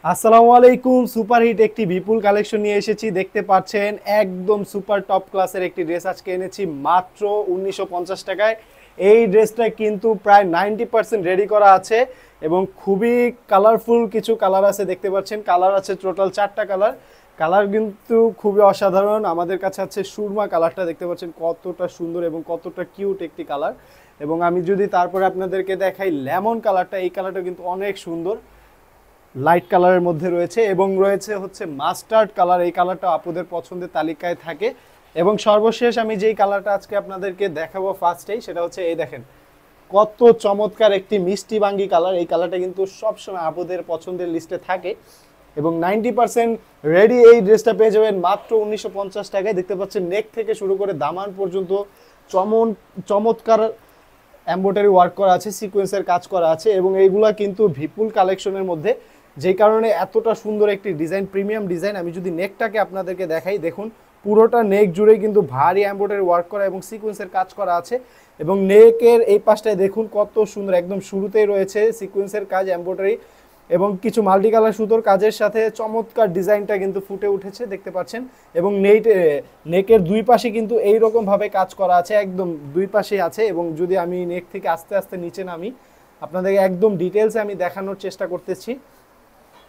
আসসালামু আলাইকুম। সুপারহিট একটি বিপুল কালেকশন নিয়ে এসেছি, দেখতে পাচ্ছেন একদম সুপার টপ ক্লাসের একটি ড্রেস আজকে এনেছি মাত্র 1950 টাকায়। এই ড্রেসটা কিন্তু প্রায় 90% রেডি করা আছে এবং খুবই কালারফুল কিছু কালার আছে, দেখতে পাচ্ছেন কালার আছে টোটাল 4টা কালার। কালার কিন্তু খুবই অসাধারণ। আমাদের কাছে আছে সুরমা কালারটা, দেখতে পাচ্ছেন কতটা সুন্দর এবং কতটা কিউট একটি কালার। এবং আমি যদি তারপরে আপনাদেরকে দেখাই লেমন কালারটা, এই কালারটা কিন্তু অনেক সুন্দর, লাইট কালারের মধ্যে রয়েছে। এবং রয়েছে হচ্ছে মাস্টার্ড কালার, এই কালারটা আপুদের পছন্দের তালিকায় থাকে। এবং সর্বশেষ আমি যেই কালারটা আজকে আপনাদেরকে দেখাবো ফার্স্টেই, সেটা হচ্ছে এই দেখেন কত চমৎকার একটি মিষ্টি বাঙ্গি কালার। এই কালারটা কিন্তু সবসময় আপুদের পছন্দের লিস্টে থাকে এবং 90% রেডি এই ড্রেসটা পেয়ে যাবেন মাত্র 1950 টাকায়। দেখতে পাচ্ছেন নেক থেকে শুরু করে দামান পর্যন্ত চমন চমৎকার এমব্রয়ডারি ওয়ার্ক করা আছে, সিকোয়েন্সের কাজ করা আছে এবং এইগুলা কিন্তু বিপুল কালেকশনের মধ্যে, যেই কারণে এতটা সুন্দর একটি ডিজাইন, প্রিমিয়াম ডিজাইন। আমি যদি নেকটাকে আপনাদেরকে দেখাই, দেখুন পুরোটা নেক জুড়ে কিন্তু ভারী এমব্রয়ডারি ওয়ার্ক করা এবং সিকোয়েন্সের কাজ করা আছে। এবং নেকের এই পাশটায় দেখুন কত সুন্দর, একদম শুরুতেই রয়েছে সিকোয়েন্সের কাজ, এমব্রয়ডারি এবং কিছু মাল্টি কালার সুতোর কাজের সাথে চমৎকার ডিজাইনটা কিন্তু ফুটে উঠেছে, দেখতে পাচ্ছেন। এবং নেকের দুই পাশে কিন্তু এইরকম ভাবে কাজ করা আছে, একদম দুই পাশেই আছে। এবং যদি আমি নেক থেকে আস্তে আস্তে নিচে নামি, আপনাদেরকে একদম ডিটেলসে আমি দেখানোর চেষ্টা করতেছি।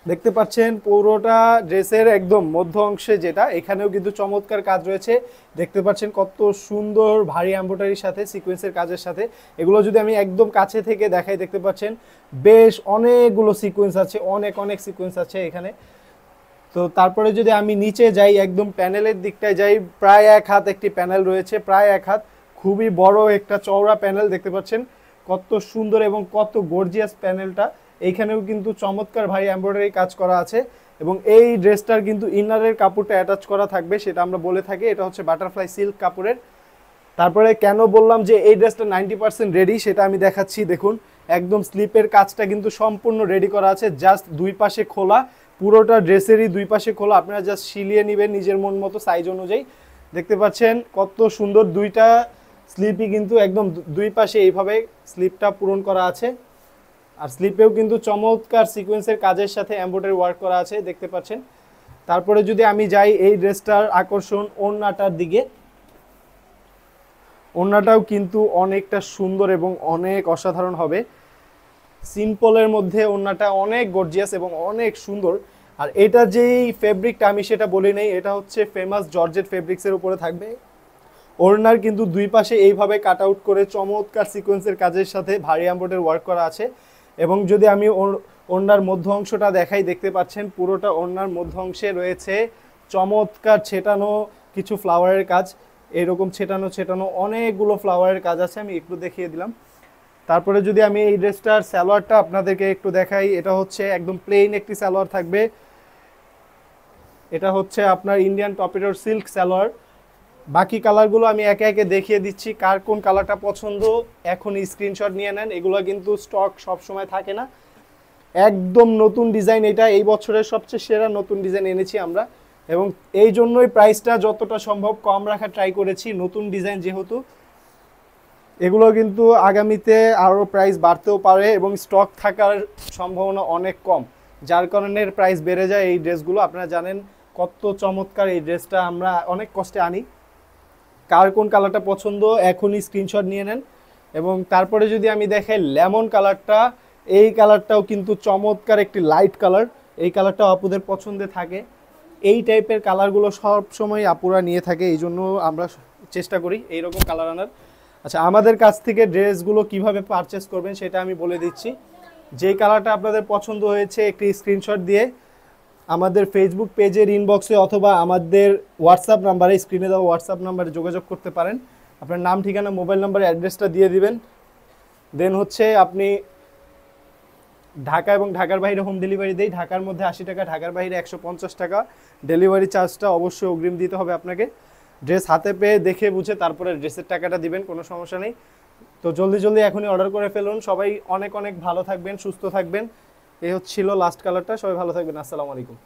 দেখতে পাচ্ছেন পুরোটা ড্রেসের একদম মধ্য অংশে যেটা, এখানেও কিন্তু চমৎকার কাজ রয়েছে। দেখতে পাচ্ছেন কত সুন্দর ভারী এমব্রয়ডারির সাথে সিকোয়েন্সের কাজের সাথে। এগুলো যদি আমি একদম কাছে থেকে দেখাই, দেখতে পাচ্ছেন বেশ অনেকগুলো সিকোয়েন্স আছে, অনেক অনেক সিকোয়েন্স আছে এখানে। তো তারপরে যদি আমি নিচে যাই, একদম প্যানেলের দিকটায় যাই, প্রায় 1 হাত একটি প্যানেল রয়েছে, প্রায় 1 হাত, খুবই বড় একটা চওড়া প্যানেল। দেখতে পাচ্ছেন কত সুন্দর এবং কত গর্জিয়াস প্যানেলটা। এইখানেও কিন্তু চমৎকার ভারী এমব্রয়ডারি কাজ করা আছে এবং এই ড্রেসটার কিন্তু ইনারের কাপড়টা অ্যাটাচ করা থাকবে, সেটা আমরা বলে থাকি এটা হচ্ছে বাটারফ্লাই সিল্ক কাপড়ের। তারপরে কেন বললাম যে এই ড্রেসটা 90% রেডি, সেটা আমি দেখাচ্ছি। দেখুন একদম স্লিপের কাজটা কিন্তু সম্পূর্ণ রেডি করা আছে, জাস্ট দুই পাশে খোলা, পুরোটা ড্রেসেরই দুই পাশে খোলা, আপনারা জাস্ট সিলিয়ে নেবেন নিজের মন মতো সাইজ অনুযায়ী। দেখতে পাচ্ছেন কত সুন্দর, দুইটা স্লিপই কিন্তু একদম দুই পাশে এইভাবে স্লিপটা পূরণ করা আছে। আর স্লিপেও কিন্তু চমৎকার সিকোয়েন্সের কাজের সাথে এমব্রয়ডারি ওয়ার্ক করা আছে, দেখতে পাচ্ছেন। তারপরে যদি আমি যাই এই ড্রেসটার আকর্ষণ ওড়নাটার দিকে, ওড়নাটাও কিন্তু অনেকটা সুন্দর এবং অনেক অসাধারণ হবে। সিম্পলের মধ্যে ওড়নাটা অনেক গর্জিয়াস এবং অনেক সুন্দর। আর এটা যেই ফেব্রিকটা আমি সেটা বলি নেই, এটা হচ্ছে ফেমাস জর্জেট ফেব্রিক্সের উপরে থাকবে। ওড়নার কিন্তু দুই পাশে এইভাবে কাট আউট করে চমৎকার সিকোয়েন্সের কাজের সাথে ভারী এমব্রয়ডারি ওয়ার্ক করা আছে। এবং যদি আমি ওড়নার মধ্য অংশটা দেখাই, দেখতে পাচ্ছেন পুরোটা ওড়নার মধ্য অংশে রয়েছে চমৎকার ছেটানো কিছু ফ্লাওয়ারের কাজ। এরকম ছেটানো ছেটানো অনেকগুলো ফ্লাওয়ারের কাজ আছে, আমি একটু দেখিয়ে দিলাম। তারপরে যদি আমি এই ড্রেসটার সালোয়ারটা আপনাদেরকে একটু দেখাই, এটা হচ্ছে একদম প্লেন একটি সালোয়ার থাকবে। এটা হচ্ছে আপনার ইন্ডিয়ান টপেটোর সিল্ক সালোয়ার। বাকি কালারগুলো আমি একে একে দেখিয়ে দিচ্ছি, কার কোন কালারটা পছন্দ এখনই স্ক্রিনশট নিয়ে নেন, এগুলো কিন্তু স্টক সব সময় থাকে না। একদম নতুন ডিজাইন, এটা এই বছরের সবচেয়ে সেরা নতুন ডিজাইন এনেছি আমরা এবং এই জন্যই প্রাইসটা যতটা সম্ভব কম রাখার ট্রাই করেছি, নতুন ডিজাইন যেহেতু। এগুলো কিন্তু আগামীতে আরও প্রাইস বাড়তেও পারে এবং স্টক থাকার সম্ভাবনা অনেক কম, যার কারণে প্রাইস বেড়ে যায় এই ড্রেসগুলো। আপনারা জানেন কত চমৎকার এই ড্রেসটা আমরা অনেক কষ্টে আনি। কার কোন কালারটা পছন্দ এখনই স্ক্রিনশট নিয়ে নেন। এবং তারপরে যদি আমি দেখাই লেমন কালারটা, এই কালারটাও কিন্তু চমৎকার একটি লাইট কালার, এই কালারটাও আপুদের পছন্দে থাকে। এই টাইপের কালারগুলো সব সময় আপুরা নিয়ে থাকে, এই জন্য আমরা চেষ্টা করি এইরকম কালার আনার। আচ্ছা, আমাদের কাছ থেকে ড্রেসগুলো কিভাবে পারচেস করবেন সেটা আমি বলে দিচ্ছি। যেই কালারটা আপনাদের পছন্দ হয়েছে একটি স্ক্রিনশট দিয়ে আমাদের ফেসবুক পেজের ইনবক্সে অথবা আমাদের হোয়াটসঅ্যাপ নাম্বারে, স্ক্রিনে দেওয়া হোয়াটসঅ্যাপ নাম্বারে যোগাযোগ করতে পারেন। আপনার নাম, ঠিকানা, মোবাইল নাম্বার, অ্যাড্রেসটা দিয়ে দিবেন। দেন হচ্ছে আপনি ঢাকা এবং ঢাকার বাইরে হোম ডেলিভারি দেই, ঢাকার মধ্যে 80 টাকা, ঢাকার বাইরে 150 টাকা। ডেলিভারি চার্জটা অবশ্যই অগ্রিম দিতে হবে আপনাকে। ড্রেস হাতে পেয়ে দেখে বুঝে তারপরে ড্রেসের টাকাটা দিবেন, কোনো সমস্যা নেই। তো জলদি জলদি এখনই অর্ডার করে ফেলুন। সবাই অনেক অনেক ভালো থাকবেন, সুস্থ থাকবেন। এই হচ্ছিল লাস্ট কালারটা। সবাই ভালো থাকবেন। আসসালামু আলাইকুম।